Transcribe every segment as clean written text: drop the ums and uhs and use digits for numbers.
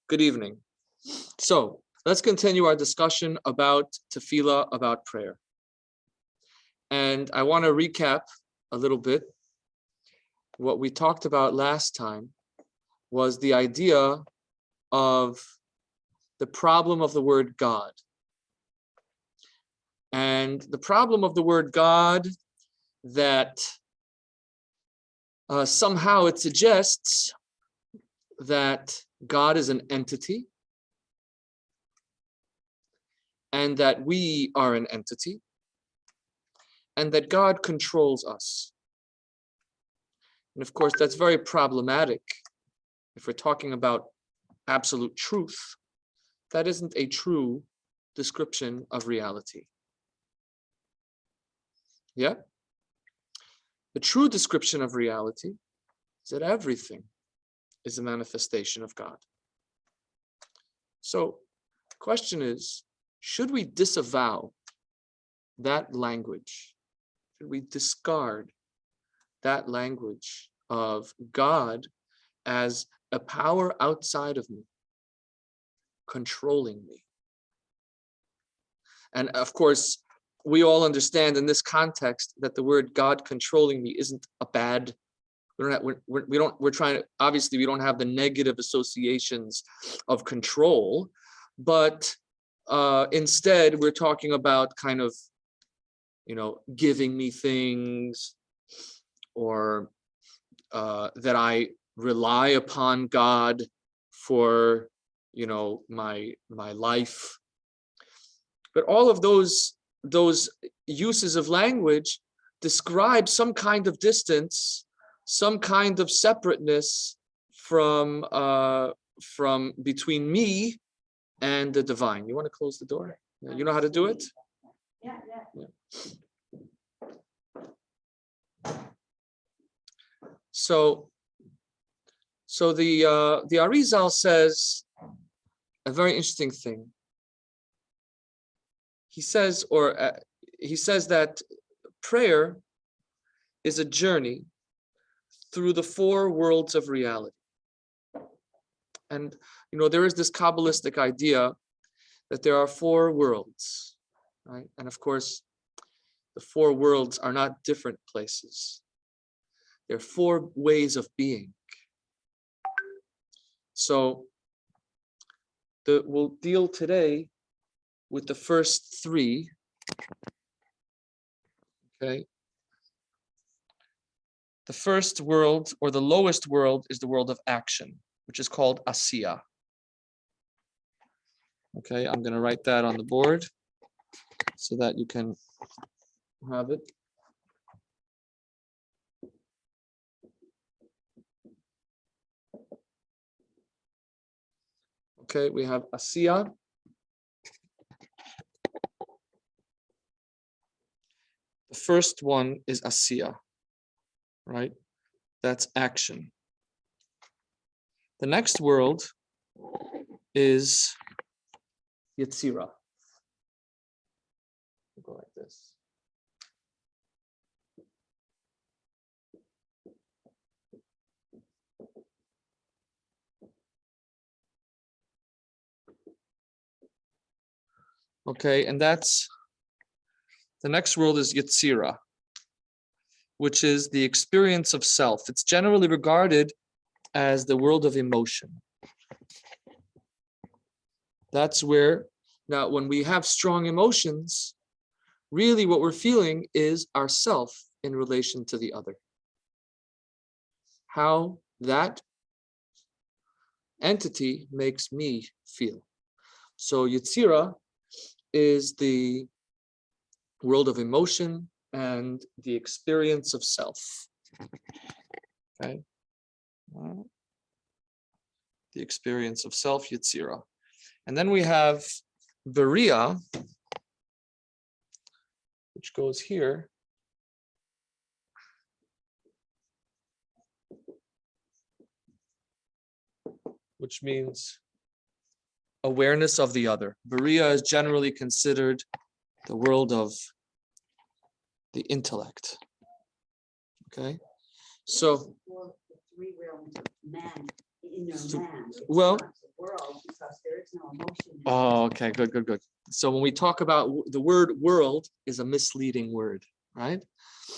Good evening. So let's continue our discussion about tefillah, about prayer. And I want to recap a little bit. What we talked about last time was the idea of the problem of the word God. And the problem of the word God, that somehow it suggests that God is an entity and that we are an entity and that God controls us. And of course, that's very problematic if we're talking about absolute truth. That isn't a true description of reality. Yeah? The true description of reality is that everything is a manifestation of God. So the question is, should we disavow that language? Should we discard that language of God as a power outside of me, controlling me? And of course, we all understand in this context that the word God controlling me isn't a bad. We're trying to, obviously we don't have the negative associations of control, but instead we're talking about kind of, giving me things, or that I rely upon God for, my life. But all of those uses of language describe some kind of distance, some kind of separateness from between me and the divine. You want to close the door? You know how to do it? Yeah. So the Arizal says a very interesting thing. He says that prayer is a journey through the four worlds of reality. And there is this Kabbalistic idea that there are four worlds, right? And of course, the four worlds are not different places. There are four ways of being. So we'll deal today with the first three. Okay. The first world, or the lowest world, is the world of action, which is called Asiya. Okay, I'm going to write that on the board so that you can have it. Okay, we have Asiya. The first one is Asiya, right? That's action. The next world is Yitzira. We'll go like this. Okay, and that's the next world is Yitzira, which is the experience of self. It's generally regarded as the world of emotion. That's where, now when we have strong emotions, really what we're feeling is ourself in relation to the other. How that entity makes me feel. So Yitzira is the world of emotion and the experience of self. Okay. The experience of self, Yitzira. And then we have Beriah, which goes here. Which means awareness of the other. Beriah is generally considered the world of the intellect. Okay, so three realms of man, inner man. Well, world because there is no emotion. Oh, okay, good. So when we talk about the word world is a misleading word, right?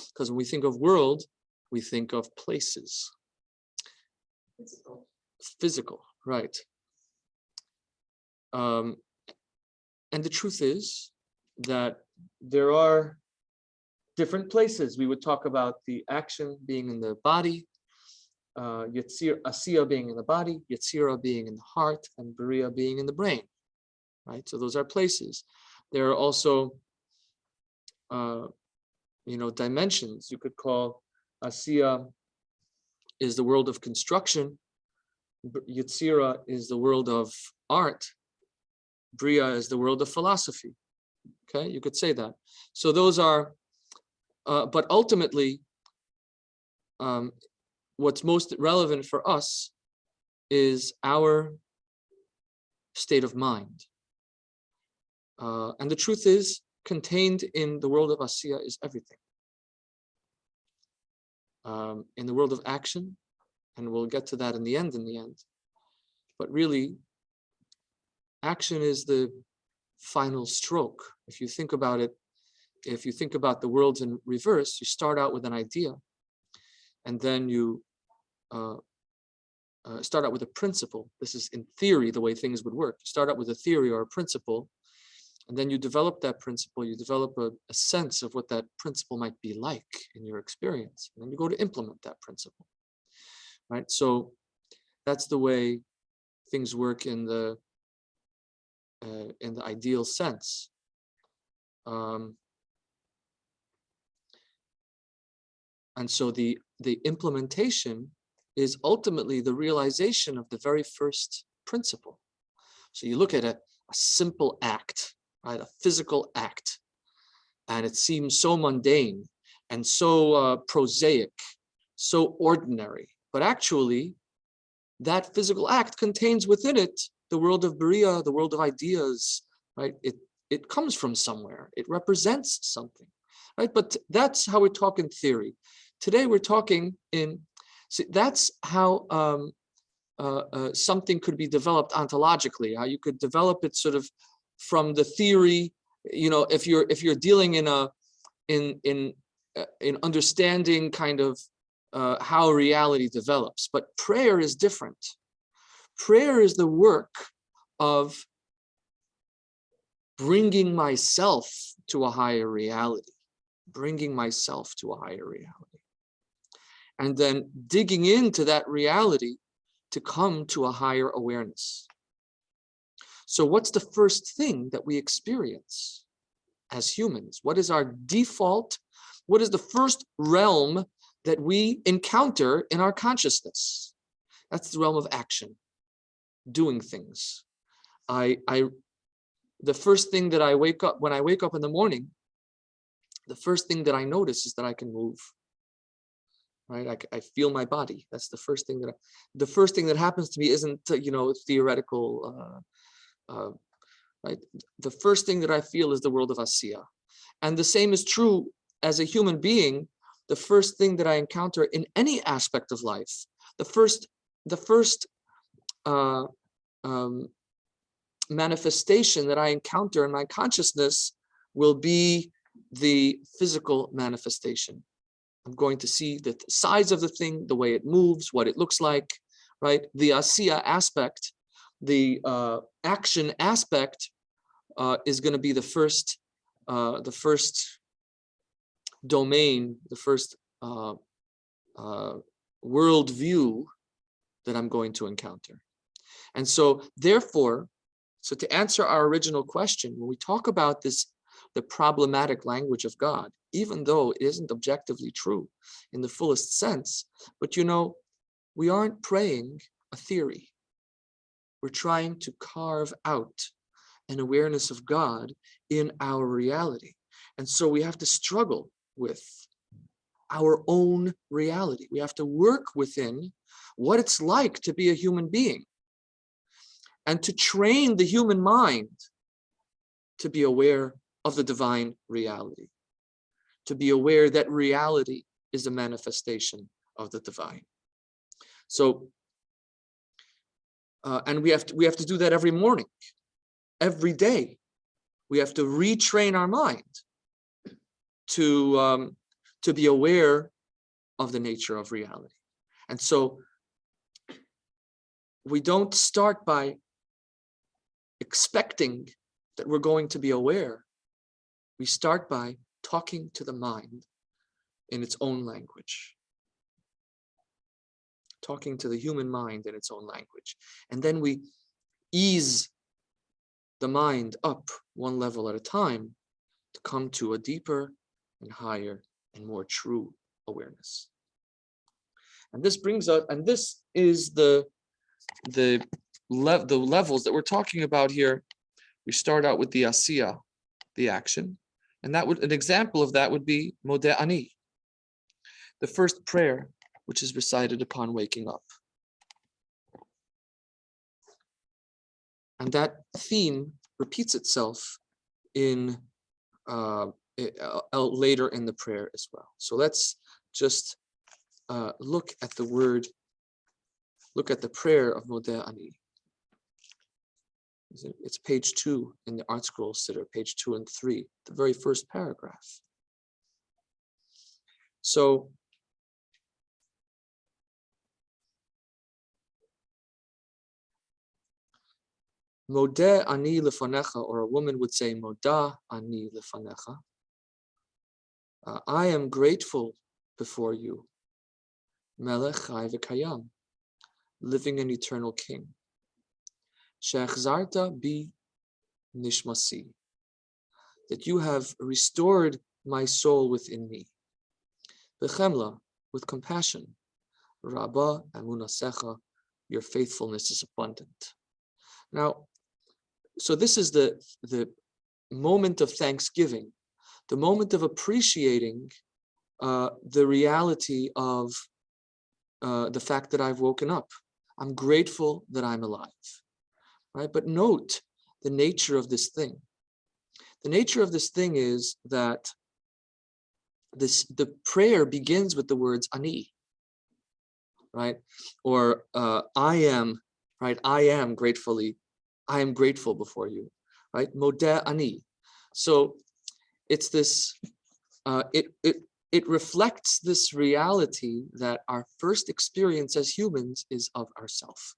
Because when we think of world, we think of places. Physical, right. And the truth is that there are different places. We would talk about the action being in the body, Asiya being in the body, Yitzira being in the heart, and Bria being in the brain, right? So those are places. There are also, dimensions. You could call Asiya is the world of construction, Yitzira is the world of art, Bria is the world of philosophy. Okay, you could say that. So those are, but ultimately, what's most relevant for us is our state of mind. And the truth is, contained in the world of Asiya is everything. In the world of action, and we'll get to that in the end, but really, action is the final stroke. If you think about it, if you think about the worlds in reverse, you start out with an idea, and then you start out with a principle. This is in theory the way things would work. You start out with a theory or a principle, and then you develop that principle, you develop a sense of what that principle might be like in your experience, and then you go to implement that principle, right? So that's the way things work in the ideal sense. And so the implementation is ultimately the realization of the very first principle. So you look at a simple act, right? A physical act, and it seems so mundane and so prosaic, so ordinary. But actually, that physical act contains within it the world of Bria, the world of ideas, right? It comes from somewhere. It represents something, right? But that's how we talk in theory. Today we're talking in, see, that's how something could be developed ontologically. How you could develop it sort of from the theory. You know, if you're dealing in understanding kind of how reality develops. But prayer is different. Prayer is the work of bringing myself to a higher reality, and then digging into that reality to come to a higher awareness. So what's the first thing that we experience as humans? What is our default? What is the first realm that we encounter in our consciousness? That's the realm of action, doing things. The first thing that I wake up, when I wake up in the morning, the first thing that I notice is that I can move, right? I feel my body. That's the first thing that happens to me isn't, theoretical, right? The first thing that I feel is the world of Asiya. And the same is true as a human being. The first thing that I encounter in any aspect of life, the first manifestation that I encounter in my consciousness will be the physical manifestation. I'm going to see the size of the thing, the way it moves, what it looks like, right? The Asiya aspect, the action aspect is going to be the first domain, the first worldview that I'm going to encounter. And so therefore, so to answer our original question, when we talk about this, the problematic language of God, even though it isn't objectively true in the fullest sense, but we aren't praying a theory. We're trying to carve out an awareness of God in our reality. And so we have to struggle with our own reality. We have to work within what it's like to be a human being and to train the human mind to be aware of the divine reality, to be aware that reality is a manifestation of the divine. So And we have to do that every morning, every day. We have to retrain our mind to be aware of the nature of reality. And so we don't start by expecting that we're going to be aware. We start by talking to the mind in its own language, talking to the human mind in its own language. And then we ease the mind up one level at a time to come to a deeper and higher and more true awareness. And this brings us, and this is the levels that we're talking about here. We start out with the Asiya, the action, and that would, an example of that would be Modeh Ani, the first prayer which is recited upon waking up. And that theme repeats itself in later in the prayer as well. So let's just look at the prayer of Modeh Ani. It's page 2 in the Art Scroll Siddur, page 2 and 3, the very first paragraph. So Modeh Ani lefanecha, or a woman would say Modah Ani lefanecha. I am grateful before you, Melech Chai v'Kayam, living and eternal King. She'achzarta bi nishmasi, that you have restored my soul within me. B'chemla, with compassion. Rabba amunasecha, your faithfulness is abundant. Now, so this is the moment of thanksgiving, the moment of appreciating the reality of the fact that I've woken up. I'm grateful that I'm alive, right? But note the nature of this thing. The nature of this thing is that the prayer begins with the words ani, right? Or I am, right? I am grateful before you, right? Modeh Ani. So it's this, it reflects this reality that our first experience as humans is of ourself,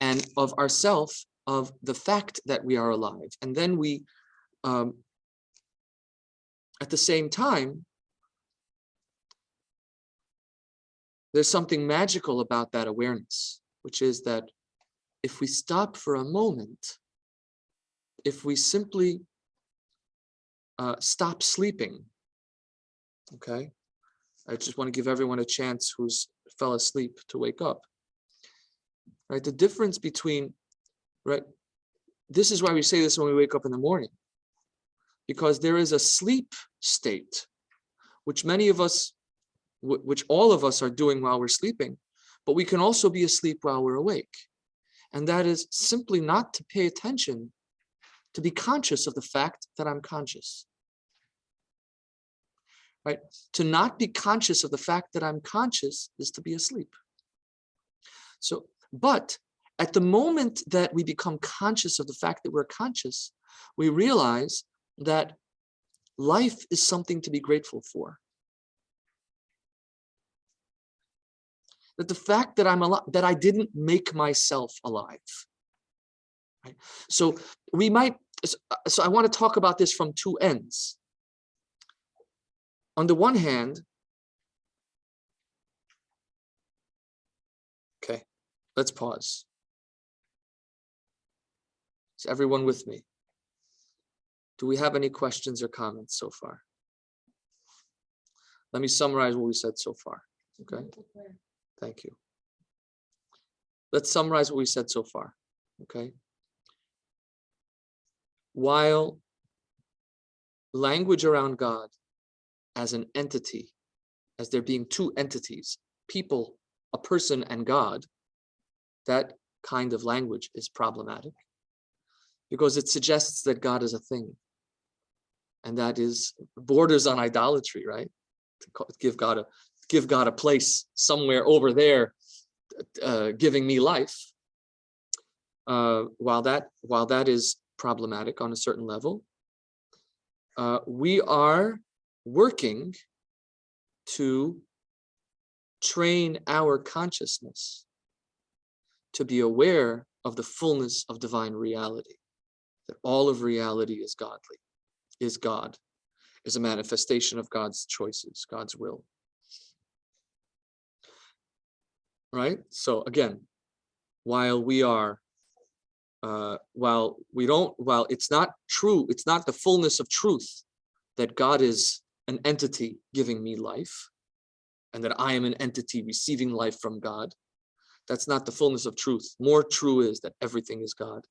and of ourself, of the fact that we are alive. And then we, at the same time, there's something magical about that awareness, which is that if we stop for a moment, if we simply stop sleeping, okay? I just want to give everyone a chance who's fell asleep to wake up, right? The difference between, right? This is why we say this when we wake up in the morning, because there is a sleep state, which many of us, which all of us are doing while we're sleeping, but we can also be asleep while we're awake. And that is simply not to pay attention, to be conscious of the fact that I'm conscious, right? To not be conscious of the fact that I'm conscious is to be asleep. So, but at the moment that we become conscious of the fact that we're conscious, we realize that life is something to be grateful for. That the fact that I'm alive, that I didn't make myself alive. Right? So we might, so I want to talk about this from two ends. On the one hand, okay, let's pause. Is everyone with me? Do we have any questions or comments so far? Let me summarize what we said so far, okay? Thank you. Let's summarize what we said so far, okay? While language around God as an entity, as there being two entities, people, a person, and God, that kind of language is problematic because it suggests that God is a thing, and that is borders on idolatry, right? To give God a place somewhere over there, giving me life. while that is problematic on a certain level, we are working to train our consciousness to be aware of the fullness of divine reality, that all of reality is godly, is God, is a manifestation of God's choices, God's will. Right? So again, while it's not true, it's not the fullness of truth that God is an entity giving me life and that I am an entity receiving life from God. That's not the fullness of truth. More true is that everything is God.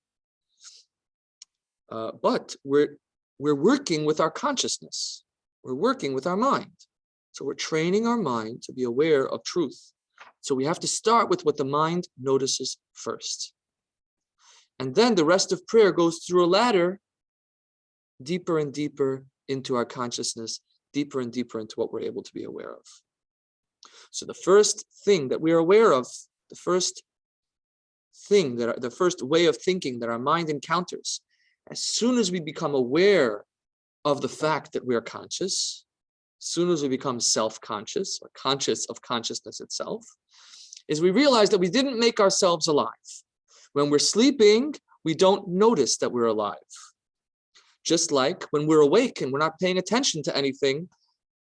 But we're working with our consciousness. We're working with our mind. So we're training our mind to be aware of truth. So we have to start with what the mind notices first. And then the rest of prayer goes through a ladder deeper and deeper into our consciousness, deeper and deeper into what we're able to be aware of. So the first thing that we are aware of, the first way of thinking that our mind encounters, as soon as we become aware of the fact that we are conscious, as soon as we become self-conscious or conscious of consciousness itself, is we realize that we didn't make ourselves alive. When we're sleeping, we don't notice that we're alive. Just like when we're awake and we're not paying attention to anything,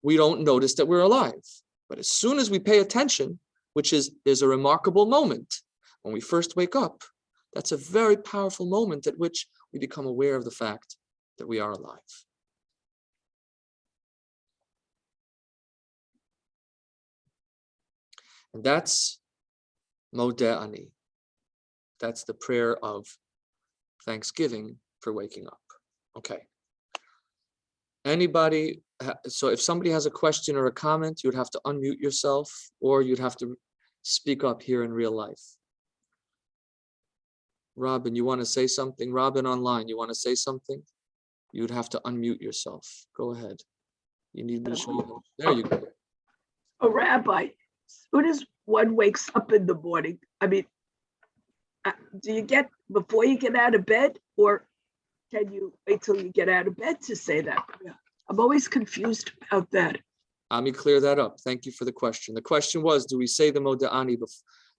we don't notice that we're alive. But as soon as we pay attention, there's a remarkable moment when we first wake up, that's a very powerful moment at which we become aware of the fact that we are alive. And that's Modeh Ani. That's the prayer of thanksgiving for waking up. Okay. Anybody, so if somebody has a question or a comment, you'd have to unmute yourself or you'd have to speak up here in real life. Robin, you want to say something? Robin online, you want to say something? You'd have to unmute yourself. Go ahead. You need me to show you. There you go. A rabbi, as soon as one wakes up in the morning, I mean, before you get out of bed, or can you wait till you get out of bed to say that? I'm always confused about that. Let me clear that up. Thank you for the question. The question was, do we say the Modeh Ani,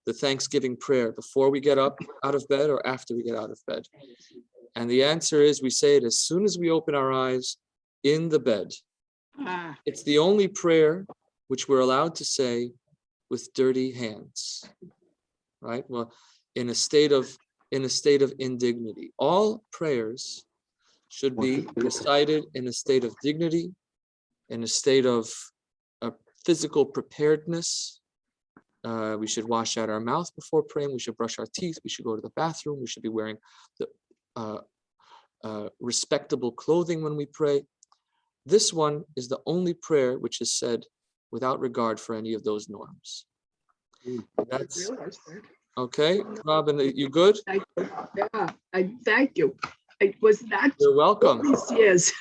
the Thanksgiving prayer, before we get up out of bed or after we get out of bed? And the answer is we say it as soon as we open our eyes in the bed. It's the only prayer which we're allowed to say with dirty hands, right? Well, in a state of indignity. All prayers should be recited in a state of dignity, in a state of physical preparedness. We should wash out our mouth before praying. We should brush our teeth. We should go to the bathroom. We should be wearing the respectable clothing when we pray. This one is the only prayer which is said without regard for any of those norms. That's okay. Robin, you good? I thank you. I was not. You're welcome. These years,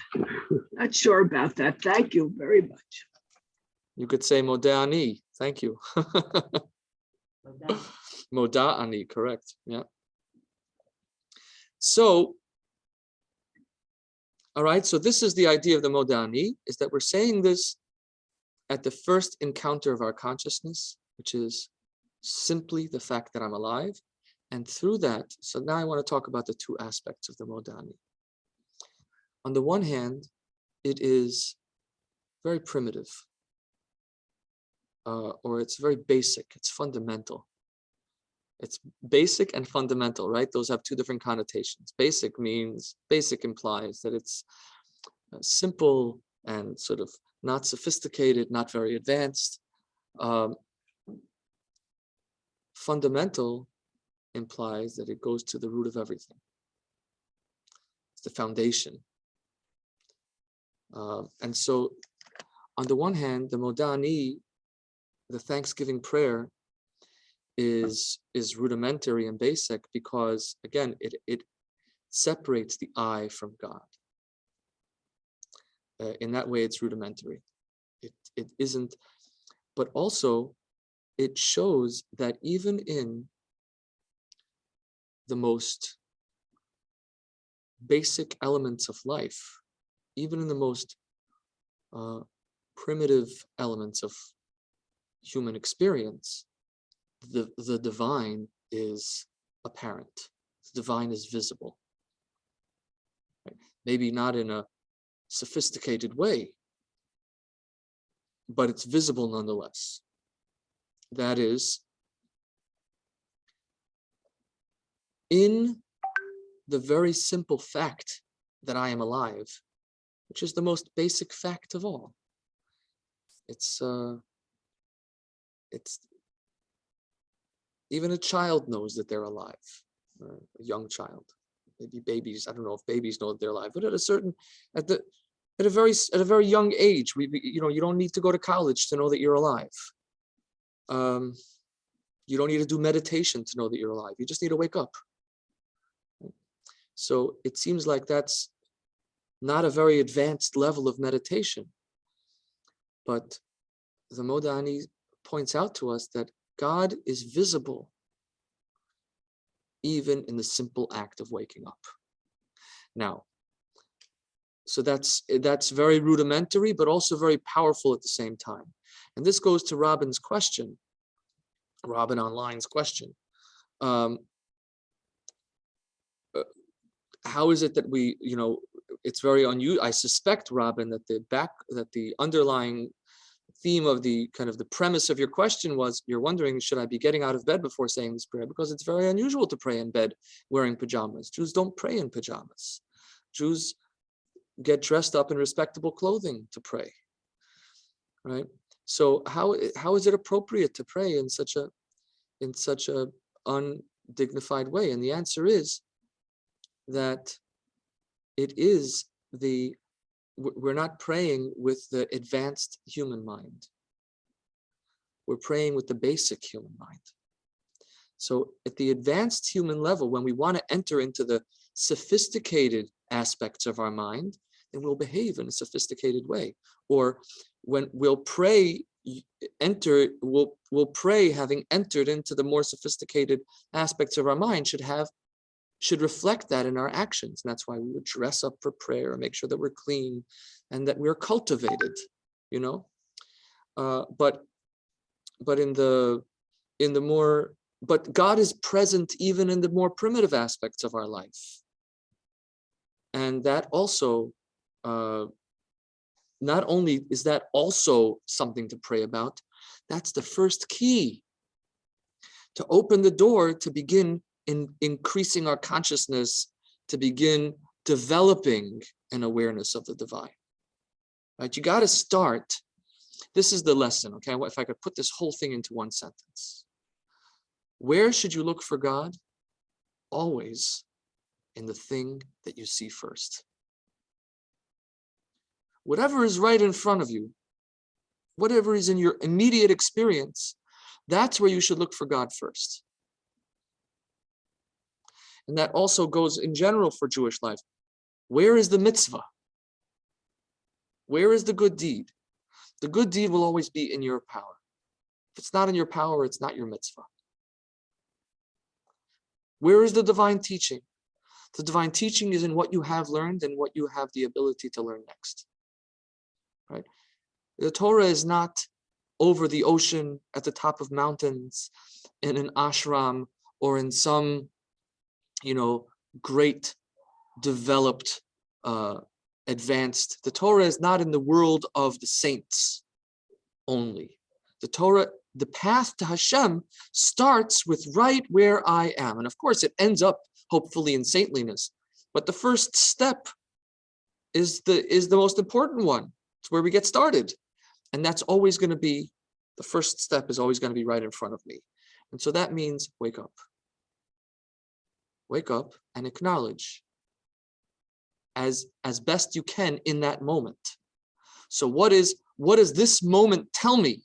not sure about that. Thank you very much. You could say Modeh Ani. Thank you. Modeh Ani, correct. Yeah. So, all right. So this is the idea of the Modeh Ani, is that we're saying this at the first encounter of our consciousness, which is simply the fact that I'm alive. And through that, so now I want to talk about the two aspects of the Modeh Ani. On the one hand, it is very primitive, or it's very basic, it's fundamental. It's basic and fundamental, right? Those have two different connotations. Basic implies that it's simple and sort of not sophisticated, not very advanced. Fundamental implies that it goes to the root of everything. It's the foundation. And so on the one hand, the Modeh Ani, the Thanksgiving prayer, is rudimentary and basic because, again, it separates the I from God. In that way, it's rudimentary. It isn't, but also it shows that even in the most basic elements of life, even in the most primitive elements of human experience, the divine is apparent. The divine is visible. Right? Maybe not in a sophisticated way, but it's visible nonetheless. That is, in the very simple fact that I am alive, which is the most basic fact of all. It's even a child knows that they're alive, a young child, maybe babies. I don't know if babies know that they're alive, but at a very young age, you don't need to go to college to know that you're alive. You don't need to do meditation to know that you're alive. You just need to wake up. So it seems like that's not a very advanced level of meditation. But the Modeh Ani points out to us that God is visible even in the simple act of waking up. Now, so that's very rudimentary, but also very powerful at the same time. And this goes to Robin Online's question. How is it that we, it's very unusual. I suspect, Robin, that the underlying theme of the premise of your question was, you're wondering, should I be getting out of bed before saying this prayer? Because it's very unusual to pray in bed wearing pajamas. Jews don't pray in pajamas. Jews get dressed up in respectable clothing to pray, right? So how is it appropriate to pray in such a undignified way? And the answer is that we're not praying with the advanced human mind. We're praying with the basic human mind. So at the advanced human level, when we want to enter into the sophisticated aspects of our mind, then we'll behave in a sophisticated way. Or when we'll pray, we'll pray having entered into the more sophisticated aspects of our mind, should reflect that in our actions. And that's why we would dress up for prayer and make sure that we're clean and that we're cultivated, but God is present even in the more primitive aspects of our life. And that also, not only is that also something to pray about, that's the first key to open the door to begin increasing our consciousness, to begin developing an awareness of the divine. Right? You got to start. This is the lesson, okay? If I could put this whole thing into one sentence. Where should you look for God? Always in the thing that you see first. Whatever is right in front of you, whatever is in your immediate experience, that's where you should look for God first. And that also goes in general for Jewish life. Where is the mitzvah? Where is the good deed? The good deed will always be in your power. If it's not in your power, it's not your mitzvah. Where is the divine teaching? The divine teaching is in what you have learned and what you have the ability to learn next. Right? The Torah is not over the ocean, at the top of mountains, in an ashram, or in some great, developed, advanced. The Torah is not in the world of the saints only. The Torah, the path to Hashem, starts with right where I am. And of course, it ends up, hopefully, in saintliness. But the first step is the most important one. It's where we get started. And that's always going to be, the first step is always going to be right in front of me. And so that means wake up. Wake up and acknowledge as best you can in that moment. So what does this moment tell me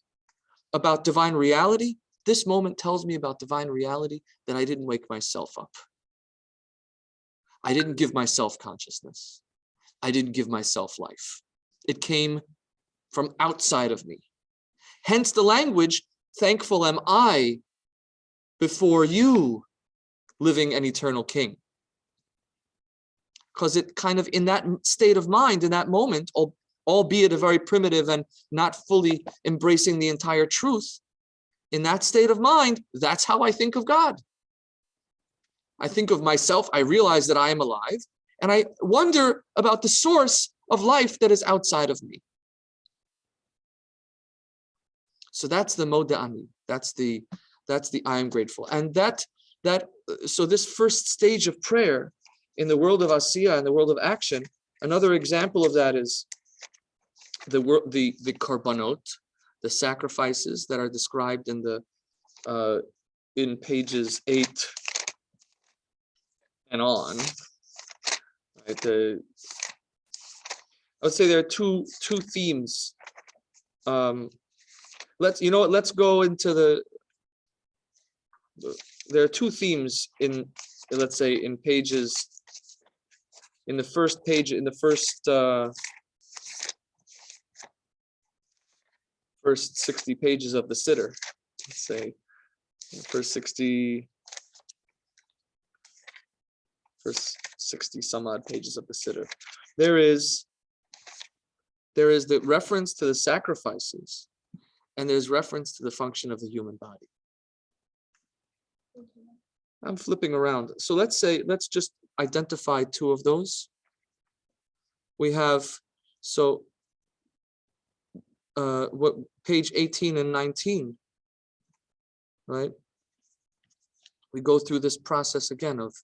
about divine reality? This moment tells me about divine reality that I didn't wake myself up. I didn't give myself consciousness. I didn't give myself life. It came from outside of me. Hence the language, thankful am I before you living and eternal King. Because it kind of, in that state of mind, in that moment, albeit a very primitive and not fully embracing the entire truth, in that state of mind, that's how I think of God. I think of myself, I realize that I am alive, and I wonder about the source of life that is outside of me. So that's the Modeh Ani. That's the I am grateful. And so this first stage of prayer in the world of Asiya and the world of action, another example of that is the korbanot, the sacrifices that are described in pages 8 and on. Right, I would say there are two themes. Let's go into there are two themes in, let's say, in pages, in the first page, in the first 60 pages of the Siddur. Let's say, the first 60 some odd pages of the Siddur. There is the reference to the sacrifices, and there's reference to the function of the human body. I'm flipping around. So let's just identify two of those. We have, what page 18 and 19, right? We go through this process again of,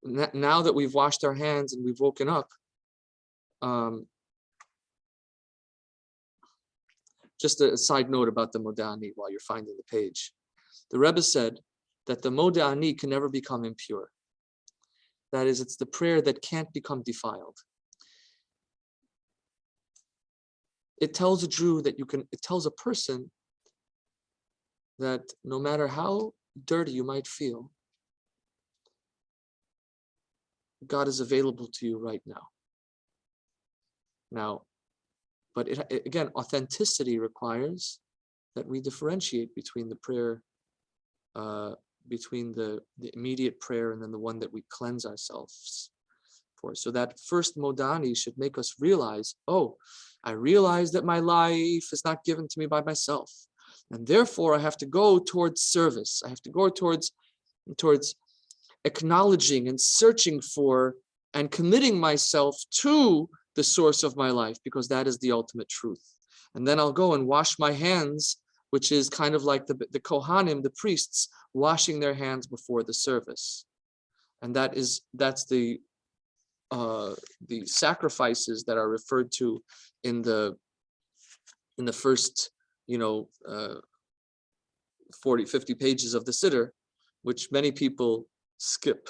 now that we've washed our hands and we've woken up, just a side note about the Modeh Ani while you're finding the page. The Rebbe said that the Modeh Ani can never become impure. That is, it's the prayer that can't become defiled. It tells a Jew that it tells a person that no matter how dirty you might feel, God is available to you right now. But again, authenticity requires that we differentiate between the prayer, between the immediate prayer and then the one that we cleanse ourselves for. So that first Modeh Ani should make us realize, oh, I realize that my life is not given to me by myself. And therefore I have to go towards service. I have to go towards acknowledging and searching for and committing myself to the source of my life, because that is the ultimate truth. And then I'll go and wash my hands, which is kind of like the Kohanim, the priests, washing their hands before the service. And that's the sacrifices that are referred to in the first 40-50 pages of the Siddur, which many people skip,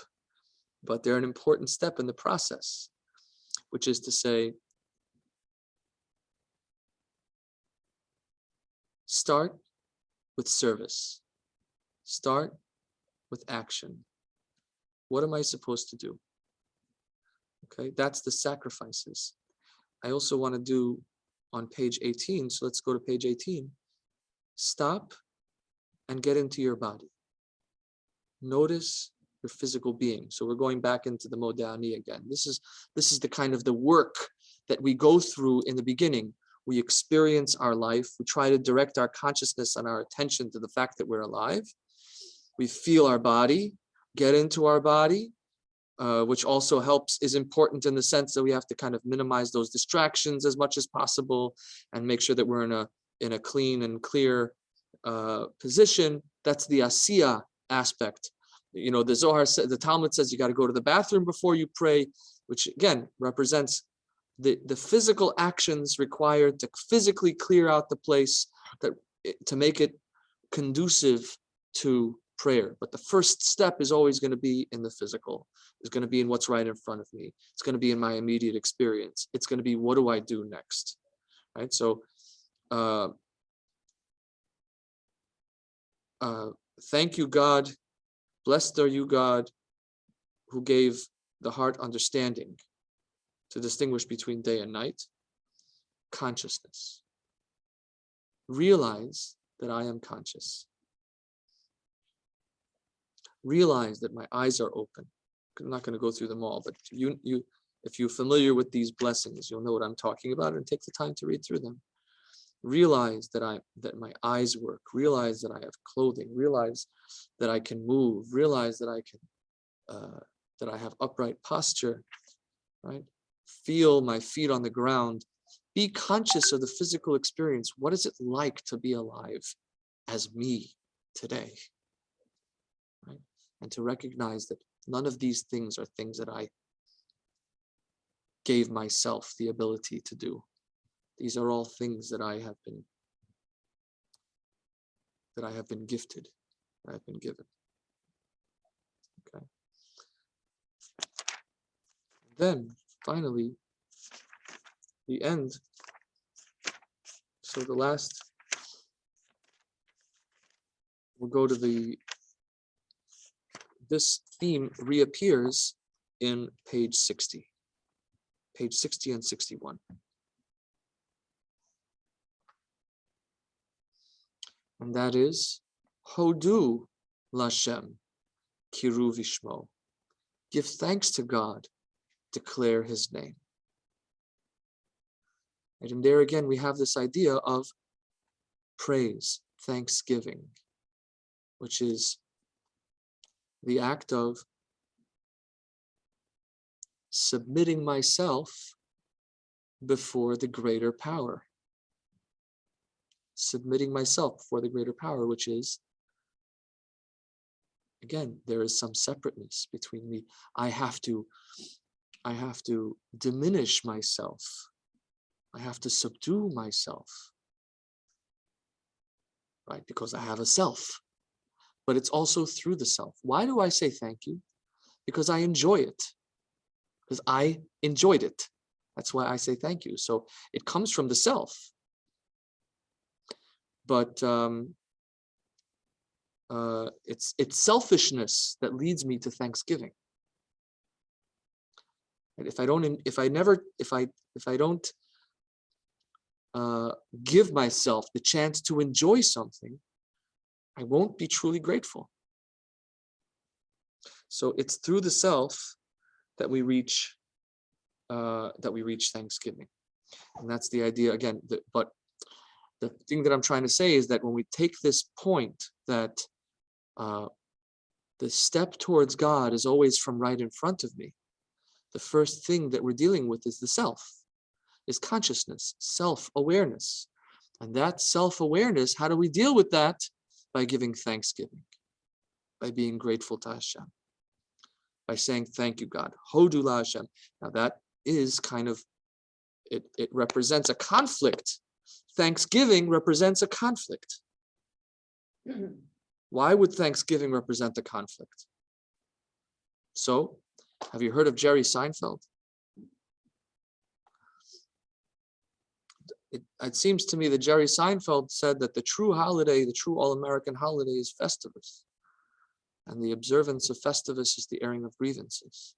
but they're an important step in the process, which is to say, start with service, start with action. What am I supposed to do? Okay, that's the sacrifices. I also want to do on page 18, so let's go to page 18. Stop and get into your body. Notice your physical being. So we're going back into the Modeh Ani again. This is the kind of the work that we go through in the beginning. We experience our life. We try to direct our consciousness and our attention to the fact that we're alive. We feel our body, get into our body, which also is important in the sense that we have to kind of minimize those distractions as much as possible and make sure that we're in a clean and clear position. That's the Asiya aspect. The Zohar said, the Talmud says you got to go to the bathroom before you pray, which again represents the physical actions required to physically clear out the place to make it conducive to prayer. But the first step is always going to be in the physical. It's going to be in what's right in front of me. It's going to be in my immediate experience. It's going to be, what do I do next? Right? So thank you, God. Blessed are you, God, who gave the heart understanding to distinguish between day and night. Consciousness. Realize that I am conscious. realize that my eyes are open. I'm not going to go through them all, but if you're familiar with these blessings, you'll know what I'm talking about, and take the time to read through them. Realize that my eyes work. Realize that I have clothing. Realize that I can move. Realize that I can that I have upright posture. Right? Feel my feet on the ground. Be conscious of the physical experience. What is it like to be alive as me today? Right? And to recognize that none of these things are things that I gave myself the ability to do. These are all things that I have been gifted, that I've been given. Okay. Then finally, the end. So the last, we'll go to this theme reappears in page 60 and 61. And that is Hodu Lashem Kiru Vishmo. Give thanks to God, declare his name. And there again, we have this idea of praise, thanksgiving, which is the act of submitting myself before the greater power. Submitting myself before the greater power, which is, again, there is some separateness between me. I have to diminish myself. I have to subdue myself, right? Because I have a self, but it's also through the self. Why do I say thank you? Because I enjoy it, because I enjoyed it. That's why I say thank you. So it comes from the self. But it's selfishness that leads me to thanksgiving. And if I don't give myself the chance to enjoy something, I won't be truly grateful. So it's through the self that we reach thanksgiving, and that's the idea again. But the thing that I'm trying to say is that when we take this point that the step towards God is always from right in front of me, the first thing that we're dealing with is the self, is consciousness, self-awareness. And that self-awareness, how do we deal with that? By giving thanksgiving, by being grateful to Hashem, by saying, thank you, God. Hodu la Hashem. Now that is kind of, it represents a conflict. Thanksgiving represents a conflict. Why would Thanksgiving represent a conflict? So, have you heard of Jerry Seinfeld? It seems to me that Jerry Seinfeld said that the true holiday, the true all-American holiday is Festivus. And the observance of Festivus is the airing of grievances.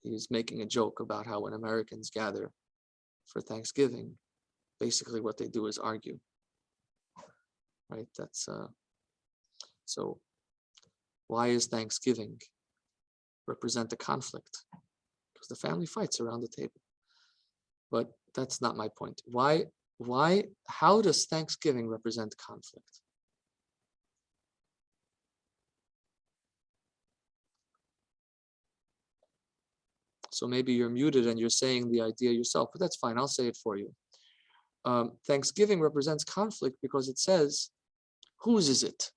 He's making a joke about how when Americans gather for Thanksgiving, basically what they do is argue, right? That's so why is Thanksgiving represent a conflict? Because the family fights around the table. But that's not my point. How does Thanksgiving represent conflict? So maybe you're muted and you're saying the idea yourself, but that's fine. I'll say it for you. Thanksgiving represents conflict because it says, whose is it?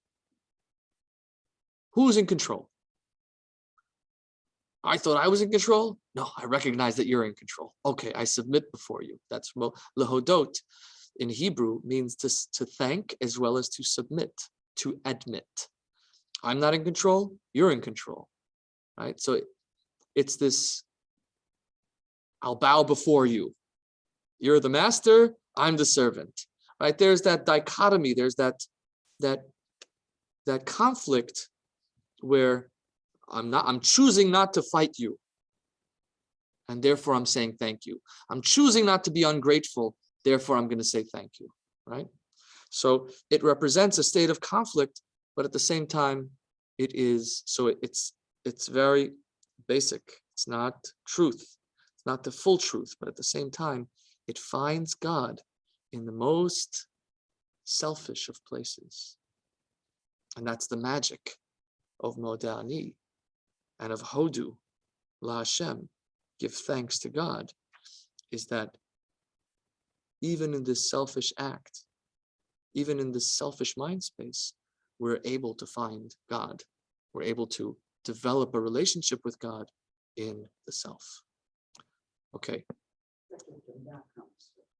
Who's in control? I thought I was in control. No, I recognize that you're in control. Okay, I submit before you. That's lehodot in Hebrew means to thank as well as to submit, to admit. I'm not in control. You're in control, right? So it's this, I'll bow before you. You're the master. I'm the servant, right? There's that dichotomy. There's that conflict where I'm choosing not to fight you. And therefore I'm saying thank you. I'm choosing not to be ungrateful. Therefore I'm going to say thank you, right? So it represents a state of conflict, but at the same time, it is, so it's very basic. It's not truth. It's not the full truth, but at the same time, it finds God in the most selfish of places. And that's the magic of Modeh Ani and of Hodu, La Hashem, give thanks to God, is that even in this selfish act, even in this selfish mind space, we're able to find God. We're able to develop a relationship with God in the self. Okay. Second, when that comes.